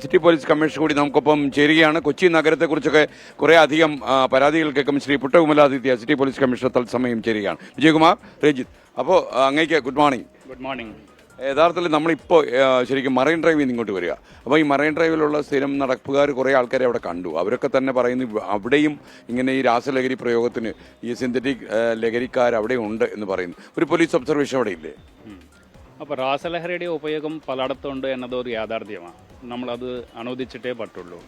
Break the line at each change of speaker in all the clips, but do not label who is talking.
City police commissioner കൂടി നമുക്കൊപ്പം ചേരുകയാണ്. കൊച്ചി നഗരത്തെക്കുറിച്ചൊക്കെ കുറേ അധികം പരാതികൾ കേൾക്കും. ശ്രീ പുട്ടകുമലാദിത്യ സിറ്റി പോലീസ് കമ്മീഷണർ തത്സമയം ചേരുകയാണ്. വിജയകുമാർ, രഞ്ജിത്ത്. അപ്പോൾ അങ്ങേക്ക് ഗുഡ് മോർണിംഗ്.
Good morning.
യഥാർത്ഥത്തിൽ നമ്മളിപ്പോൾ ശരിക്കും മറൈൻ ഡ്രൈവിൽ നിന്ന് ഇങ്ങോട്ട് വരിക. അപ്പോൾ ഈ മറൈൻ ഡ്രൈവിലുള്ള സ്ഥിരം നടപ്പുകാർ കുറേ ആൾക്കാരെ അവിടെ കണ്ടു. അവരൊക്കെ തന്നെ പറയുന്നു അവിടെയും ഇങ്ങനെ ഈ രാസലഹരി പ്രയോഗത്തിന് ഈ സിന്തറ്റിക് ലഹരിക്കാർ അവിടെ ഉണ്ട് എന്ന് പറയുന്നു. ഒരു പോലീസ് ഒബ്സർവേഷൻ അവിടെ ഇല്ലേ?
അപ്പോൾ രാസലഹരിയുടെ ഉപയോഗം പലയിടത്തുണ്ട് എന്നതൊരു യാഥാർത്ഥ്യമാണ്. നമ്മളത് അനുവദിച്ചിട്ടേ പറ്റുള്ളൂ.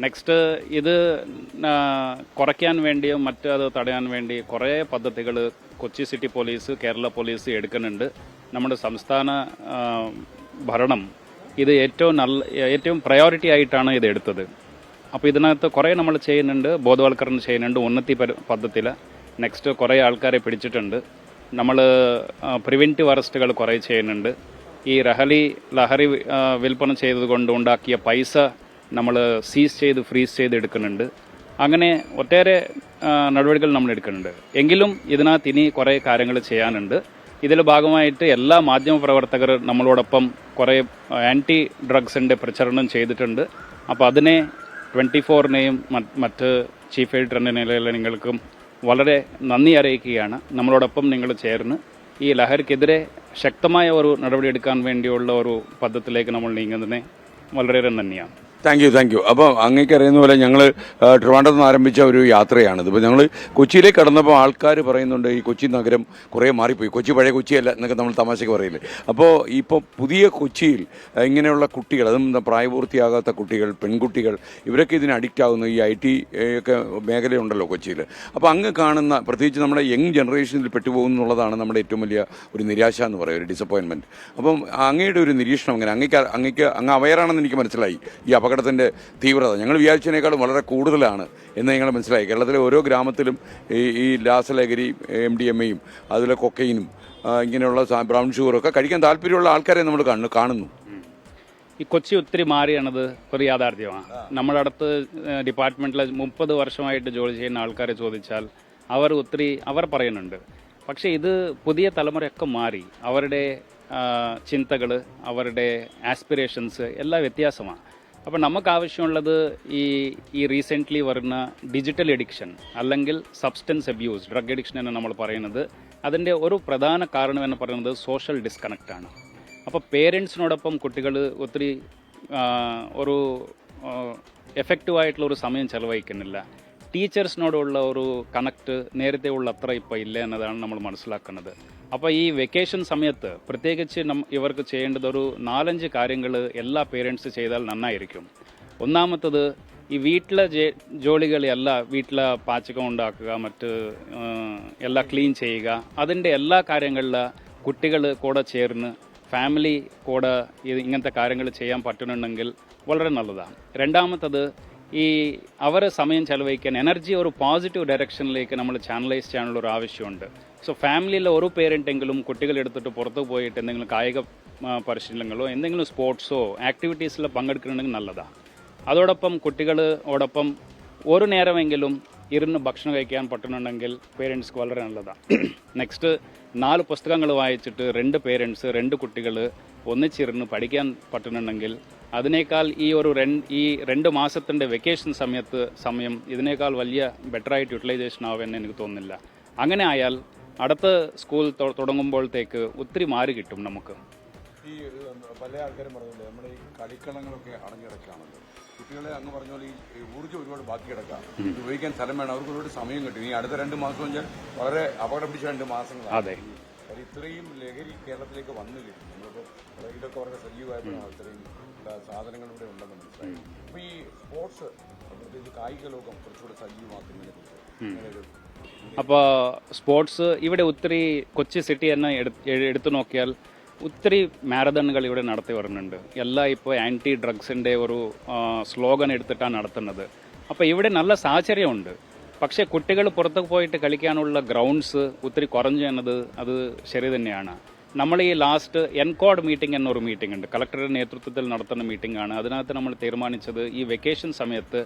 നെക്സ്റ്റ് ഇത് കുറയ്ക്കാൻ വേണ്ടിയും അത് തടയാൻ വേണ്ടി കുറേ പദ്ധതികൾ Kochi city police, Kerala police എടുക്കുന്നുണ്ട്. നമ്മുടെ സംസ്ഥാന ഭരണം ഇത് ഏറ്റവും പ്രയോറിറ്റി ആയിട്ടാണ് ഇത് എടുത്തത്. അപ്പോൾ ഇതിനകത്ത് കുറേ നമ്മൾ ചെയ്യുന്നുണ്ട്, ബോധവൽക്കരണം ചെയ്യുന്നുണ്ട്, ഉന്നതി പദ്ധതിയിൽ. നെക്സ്റ്റ് കുറേ ആൾക്കാരെ പിടിച്ചിട്ടുണ്ട്. നമ്മൾ പ്രിവെൻറ്റീവ് അറസ്റ്റുകൾ കുറേ ചെയ്യുന്നുണ്ട്. ഈ ലഹരി വിൽപ്പന ചെയ്തതുകൊണ്ട് ഉണ്ടാക്കിയ പൈസ നമ്മൾ ഫ്രീസ് ചെയ്ത് എടുക്കുന്നുണ്ട്. അങ്ങനെ ഒട്ടേറെ നടപടികൾ നമ്മൾ എടുക്കുന്നുണ്ട്. എങ്കിലും ഇതിനകത്ത് ഇനി കുറേ കാര്യങ്ങൾ ചെയ്യാനുണ്ട്. ഇതിൻ്റെ ഭാഗമായിട്ട് എല്ലാ മാധ്യമപ്രവർത്തകർ നമ്മളോടൊപ്പം കുറേ ആൻറ്റി ഡ്രഗ്സിൻ്റെ പ്രചരണം ചെയ്തിട്ടുണ്ട്. അപ്പോൾ അതിനെ 24-നെയും മറ്റ് ചീഫ് എഡിറ്ററിൻ്റെ നിലയിൽ നിങ്ങൾക്കും വളരെ നന്ദി അറിയിക്കുകയാണ്. നമ്മളോടൊപ്പം നിങ്ങൾ ചേർന്ന് ഈ ലഹരിക്കെതിരെ ശക്തമായ ഒരു നടപടിയെടുക്കാൻ വേണ്ടിയുള്ള ഒരു പദ്ധതിയിലേക്ക് നമ്മൾ നീങ്ങുന്നതിനെ വളരെയേറെ നന്ദിയാണ്.
Thank you. അപ്പോൾ അങ്ങേക്ക് അറിയുന്ന പോലെ ഞങ്ങൾ ട്രിവാൻഡ്രത്ത് നിന്ന് ആരംഭിച്ച ഒരു യാത്രയാണിത്. ഇപ്പോൾ ഞങ്ങൾ കൊച്ചിയിലേക്ക് കടന്നപ്പോൾ ആൾക്കാർ പറയുന്നുണ്ട് ഈ കൊച്ചി നഗരം കുറേ മാറിപ്പോയി, കൊച്ചി പഴയ കൊച്ചിയല്ല എന്നൊക്കെ നമ്മൾ തമാശയ്ക്ക് പറയില്ലേ. അപ്പോൾ ഇപ്പോൾ പുതിയ കൊച്ചിയിൽ ഇങ്ങനെയുള്ള കുട്ടികൾ, അതും പ്രായപൂർത്തിയാകാത്ത കുട്ടികൾ, പെൺകുട്ടികൾ, ഇവരൊക്കെ ഇതിന് അഡിക്റ്റ് ആകുന്നു. ഈ IT ഒക്കെ മേഖലയുണ്ടല്ലോ കൊച്ചിയിൽ. അപ്പോൾ അങ്ങ് കാണുന്ന, പ്രത്യേകിച്ച് നമ്മുടെ യങ് ജനറേഷനിൽ പെട്ടുപോകുന്നു എന്നുള്ളതാണ് നമ്മുടെ ഏറ്റവും വലിയ ഒരു നിരാശ എന്ന് പറയുക, ഒരു ഡിസപ്പോയിൻമെൻറ്റ്. അപ്പം അങ്ങയുടെ ഒരു നിരീക്ഷണം എങ്ങനെ? അങ്ങ് അവയറാണെന്ന് എനിക്ക് മനസ്സിലായി. ഈ അപകടത്തിൻ്റെ തീവ്രത ഞങ്ങൾ വിചാരിച്ചതിനേക്കാളും വളരെ കൂടുതലാണ് എന്ന് ഞങ്ങൾ മനസ്സിലായി. കേരളത്തിലെ ഓരോ ഗ്രാമത്തിലും ഈ രാസലഹരി, MDMA-യും അതുപോലെ കൊക്കൈനും ഇങ്ങനെയുള്ള ബ്രൗൺ ഷുഗറൊക്കെ കഴിക്കാൻ താല്പര്യമുള്ള ആൾക്കാരെ നമ്മൾ കാണുന്നു.
ഈ കൊച്ചി ഒത്തിരി മാറിയാണത് ഒരു യാഥാർത്ഥ്യമാണ്. നമ്മുടെ അടുത്ത് ഡിപ്പാർട്ട്മെൻറ്റിൽ 30 വർഷമായിട്ട് ജോലി ചെയ്യുന്ന ആൾക്കാരെ ചോദിച്ചാൽ അവർ പറയുന്നുണ്ട്. പക്ഷേ ഇത് പുതിയ തലമുറയൊക്കെ മാറി. അവരുടെ ചിന്തകൾ, അവരുടെ ആസ്പിറേഷൻസ് എല്ലാം വ്യത്യാസമാണ്. അപ്പോൾ നമുക്ക് ആവശ്യമുള്ളത് ഈ റീസെൻ്റ്ലി വരുന്ന ഡിജിറ്റൽ എഡിക്ഷൻ അല്ലെങ്കിൽ സബ്സ്റ്റൻസ് അബ്യൂസ്, ഡ്രഗ് എഡിക്ഷൻ എന്ന് നമ്മൾ പറയുന്നത്, അതിൻ്റെ ഒരു പ്രധാന കാരണം എന്ന് പറയുന്നത് സോഷ്യൽ ഡിസ്കണക്റ്റാണ്. അപ്പോൾ പേരൻസിനോടൊപ്പം കുട്ടികൾ ഒത്തിരി ഒരു എഫക്റ്റീവായിട്ടുള്ള ഒരു സമയം ചെലവഴിക്കുന്നില്ല. ടീച്ചേഴ്സിനോടുള്ള ഒരു കണക്റ്റ് നേരത്തെ ഉള്ള അത്ര ഇപ്പോൾ ഇല്ല എന്നതാണ് നമ്മൾ മനസ്സിലാക്കുന്നത്. അപ്പോൾ ഈ വെക്കേഷൻ സമയത്ത് പ്രത്യേകിച്ച് ഇവർക്ക് ചെയ്യേണ്ടത് ഒരു 4-5 കാര്യങ്ങൾ എല്ലാ പേരൻസ് ചെയ്താൽ നന്നായിരിക്കും. ഒന്നാമത്തത്, ഈ വീട്ടിലെ വീട്ടിലെ പാചകം ഉണ്ടാക്കുക, എല്ലാം ക്ലീൻ ചെയ്യുക, അതിൻ്റെ എല്ലാ കാര്യങ്ങളിൽ കുട്ടികൾ കൂടെ ചേർന്ന് ഫാമിലി കൂടെ ഇങ്ങനത്തെ കാര്യങ്ങൾ ചെയ്യാൻ പറ്റുന്നുണ്ടെങ്കിൽ വളരെ നല്ലതാണ്. രണ്ടാമത്തത്, അവർ സമയം ചെലവഴിക്കാൻ എനർജി ഒരു പോസിറ്റീവ് ഡയറക്ഷനിലേക്ക് നമ്മൾ ചാനലൈസ് ചെയ്യാനുള്ള ഒരു ആവശ്യമുണ്ട്. സോ ഫാമിലിയിലെ ഒരു പേരൻറ്റെങ്കിലും കുട്ടികളെടുത്തിട്ട് പുറത്ത് പോയിട്ട് എന്തെങ്കിലും കായിക പരിശീലനങ്ങളോ എന്തെങ്കിലും സ്പോർട്സോ ആക്ടിവിറ്റീസിൽ പങ്കെടുക്കുന്നുണ്ടെങ്കിൽ നല്ലതാണ്. അതോടൊപ്പം കുട്ടികളോടൊപ്പം ഒരു നേരമെങ്കിലും ഇരുന്ന് ഭക്ഷണം കഴിക്കാൻ പറ്റുന്നുണ്ടെങ്കിൽ പേരൻസ്ക്ക് വളരെ നല്ലതാണ്. നെക്സ്റ്റ്, 4 പുസ്തകങ്ങൾ വായിച്ചിട്ട് 2 പേരൻസ് 2 കുട്ടികൾ ഒന്നിച്ചിരുന്ന് പഠിക്കാൻ പറ്റുന്നുണ്ടെങ്കിൽ അതിനേക്കാൾ ഈ 2 മാസത്തിൻ്റെ വെക്കേഷൻ സമയം ഇതിനേക്കാൾ വലിയ ബെറ്ററായിട്ട് യൂട്ടിലൈസേഷൻ ആവുമെന്ന് എനിക്ക് തോന്നുന്നില്ല. അങ്ങനെ ആയാൽ അടുത്ത സ്കൂൾ തുടങ്ങുമ്പോഴത്തേക്ക് ഒത്തിരി മാറി കിട്ടും നമുക്ക്.
ഈ പല ആൾക്കാരും പറഞ്ഞില്ലേ, നമ്മുടെ ഈ കളിക്കളങ്ങളൊക്കെ അടഞ്ഞിടക്കാണല്ലോ. കുട്ടികളെ അങ്ങ് പറഞ്ഞ പോലെ ഈ ഊർജ്ജം ഒരുപാട് ബാക്കി കിടക്കാം, ഉപയോഗിക്കാൻ സ്ഥലം വേണം, അവർക്ക് ഒരുപാട് സമയം കിട്ടും. ഈ അടുത്ത 2 മാസം വെച്ചാൽ വളരെ അപകടം പിടിച്ച 2 മാസങ്ങളാണ്.
അതെ,
ഇത്രയും ലഹരി കേരളത്തിലേക്ക് വന്നില്ല. നമ്മളിപ്പോൾ ഇതൊക്കെ വളരെ സജീവമായപ്പോഴാണ് ഇത്രയും സാധനങ്ങൾ ഇവിടെ ഉണ്ടെന്ന് മനസ്സിലായി. അപ്പോൾ ഈ സ്പോർട്സ്, പ്രത്യേകിച്ച് കായിക ലോകം കുറച്ചുകൂടെ സജീവമാക്കുന്നതിനെ കുറിച്ച്
അപ്പോൾ സ്പോർട്സ് ഇവിടെ ഒത്തിരി കൊച്ചി സിറ്റി തന്നെ എടുത്തു നോക്കിയാൽ ഒത്തിരി മാരത്തണുകൾ ഇവിടെ നടത്തി വരുന്നുണ്ട്. എല്ലാം ഇപ്പോൾ ആൻറ്റി ഡ്രഗ്സിൻ്റെ ഒരു സ്ലോഗൻ എടുത്തിട്ടാണ് നടത്തുന്നത്. അപ്പോൾ ഇവിടെ നല്ല സാഹചര്യമുണ്ട്. പക്ഷേ കുട്ടികൾ പുറത്ത് പോയിട്ട് കളിക്കാനുള്ള ഗ്രൗണ്ട്സ് ഒത്തിരി കുറഞ്ഞു എന്നത് അത് ശരി തന്നെയാണ്. നമ്മൾ ഈ ലാസ്റ്റ് എൻകോഡ് മീറ്റിംഗ് എന്നൊരു മീറ്റിംഗ് ഉണ്ട്, കളക്ടറുടെ നേതൃത്വത്തിൽ നടത്തുന്ന മീറ്റിംഗാണ്. അതിനകത്ത് നമ്മൾ തീരുമാനിച്ചത് ഈ വെക്കേഷൻ സമയത്ത്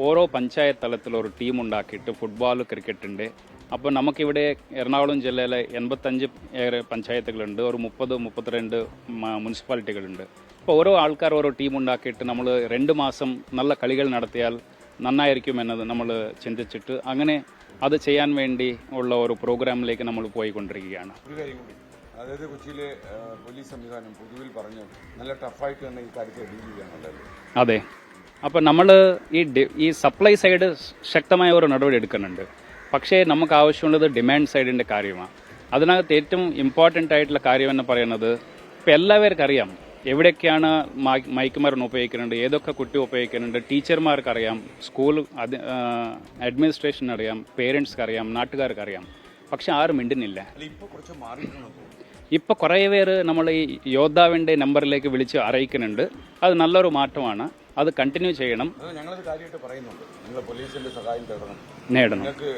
ഓരോ പഞ്ചായത്ത് തലത്തിൽ ഒരു ടീം ഉണ്ടാക്കിയിട്ട് ഫുട്ബോൾ, ക്രിക്കറ്റിൻ്റെ. അപ്പോൾ നമുക്കിവിടെ എറണാകുളം ജില്ലയിലെ 85 പഞ്ചായത്തുകളുണ്ട്, ഒരു 30-32 മുനിസിപ്പാലിറ്റികളുണ്ട്. ഇപ്പോൾ ഓരോ ആൾക്കാർ ഓരോ ടീം ഉണ്ടാക്കിയിട്ട് നമ്മൾ 2 മാസം നല്ല കളികൾ നടത്തിയാൽ നന്നായിരിക്കുമെന്നത് നമ്മൾ ചിന്തിച്ചിട്ട് അങ്ങനെ അത് ചെയ്യാൻ വേണ്ടി ഉള്ള ഒരു പ്രോഗ്രാമിലേക്ക് നമ്മൾ പോയിക്കൊണ്ടിരിക്കുകയാണ്.
ഒരു കാര്യം കൂടി, അതായത് കൊച്ചിയിലെ പോലീസ് സംവിധാനം പൊതുവിൽ പറഞ്ഞു നല്ല ടഫായിട്ട് തന്നെ ഈ കാര്യത്തെ ഡീൽ ചെയ്യാനുള്ളത്.
അതെ, അപ്പം നമ്മൾ ഈ സപ്ലൈ സൈഡ് ശക്തമായ ഒരു നടപടി എടുക്കുന്നുണ്ട്. പക്ഷേ നമുക്ക് ആവശ്യമുള്ളത് ഡിമാൻഡ് സൈഡിൻ്റെ കാര്യമാണ്. അതിനകത്ത് ഏറ്റവും ഇമ്പോർട്ടൻ്റ് ആയിട്ടുള്ള കാര്യം എന്ന് പറയുന്നത് ഇപ്പം എല്ലാവർക്കും അറിയാം എവിടെയൊക്കെയാണ് മയക്കുമരുന്ന് ഉപയോഗിക്കുന്നുണ്ട്, ഏതൊക്കെ കുട്ടി ഉപയോഗിക്കുന്നുണ്ട്, ടീച്ചർമാർക്കറിയാം, സ്കൂൾ അഡ്മിനിസ്ട്രേഷൻ അറിയാം, പേരൻസ്ക്ക് അറിയാം, നാട്ടുകാർക്ക് അറിയാം. പക്ഷെ ആരും മിണ്ടുന്നില്ല. ഇപ്പോൾ കുറേ പേര് നമ്മൾ ഈ യോദ്ധാവിൻ്റെ നമ്പറിലേക്ക് വിളിച്ച് അറിയിക്കുന്നുണ്ട്. അത് നല്ലൊരു മാറ്റമാണ്. അത് കണ്ടിന്യൂ ചെയ്യണം.
ഞങ്ങളത് കാര്യമായിട്ട് പറയുന്നുണ്ട്, നിങ്ങൾ പോലീസിന്റെ സഹായം
നേടണം.
നിങ്ങൾക്ക്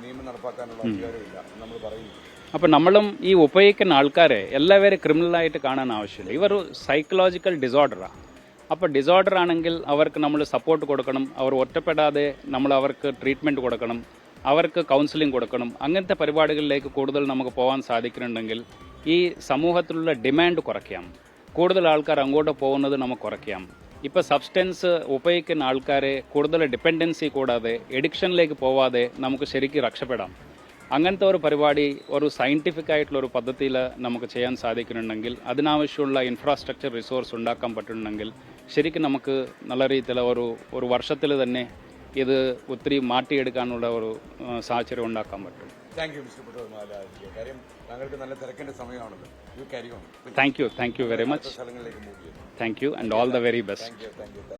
നിയമം നടപ്പാക്കാനുള്ള അധികാരമില്ല നമ്മൾ പറയുന്നു.
അപ്പം നമ്മളും ഈ ഉപയോഗിക്കുന്ന ആൾക്കാരെ എല്ലാവരും ക്രിമിനലായിട്ട് കാണാൻ ആവശ്യമില്ല. ഇവർ സൈക്കോളജിക്കൽ ഡിസോർഡറാണ്. അപ്പോൾ ഡിസോർഡർ ആണെങ്കിൽ അവർക്ക് നമ്മൾ സപ്പോർട്ട് കൊടുക്കണം. അവർ ഒറ്റപ്പെടാതെ നമ്മൾ അവർക്ക് ട്രീറ്റ്മെൻറ്റ് കൊടുക്കണം, അവർക്ക് കൗൺസിലിംഗ് കൊടുക്കണം. അങ്ങനത്തെ പരിപാടികളിലേക്ക് കൂടുതൽ നമുക്ക് പോകാൻ സാധിക്കുന്നുണ്ടെങ്കിൽ ഈ സമൂഹത്തിലുള്ള ഡിമാൻഡ് കുറയ്ക്കാം, കൂടുതൽ ആൾക്കാർ അങ്ങോട്ട് പോകുന്നത് നമുക്ക് കുറയ്ക്കാം. ഇപ്പോൾ സബ്സ്റ്റൻസ് ഉപയോഗിക്കുന്ന ആൾക്കാരെ കൂടുതൽ ഡിപ്പെൻഡൻസി കൂടാതെ എഡിക്ഷനിലേക്ക് പോവാതെ നമുക്ക് ശരിക്കും രക്ഷപ്പെടാം. അങ്ങനത്തെ ഒരു പരിപാടി ഒരു സയൻറ്റിഫിക് ആയിട്ടുള്ള ഒരു പദ്ധതിയിൽ നമുക്ക് ചെയ്യാൻ സാധിക്കുന്നുണ്ടെങ്കിൽ, അതിനാവശ്യമുള്ള ഇൻഫ്രാസ്ട്രക്ചർ റിസോഴ്സ് ഉണ്ടാക്കാൻ പറ്റുന്നുണ്ടെങ്കിൽ ശരിക്കും നമുക്ക് നല്ല രീതിയിൽ ഒരു വർഷത്തിൽ തന്നെ ഇത് ഒത്തിരി മാറ്റിയെടുക്കാനുള്ള ഒരു സാഹചര്യം ഉണ്ടാക്കാൻ പറ്റും.
താങ്ക് യു മിസ്റ്റർ പുട്ടോമാല. കാര്യം താങ്കൾക്ക് നല്ല തിരക്കിൻ്റെ സമയമാണല്ലോ. You carry on.
Thank you very much.
സ്ഥലങ്ങളിലേക്ക് മൂവ് ചെയ്യുന്നു.
Thank you and all the very best.
Thank U.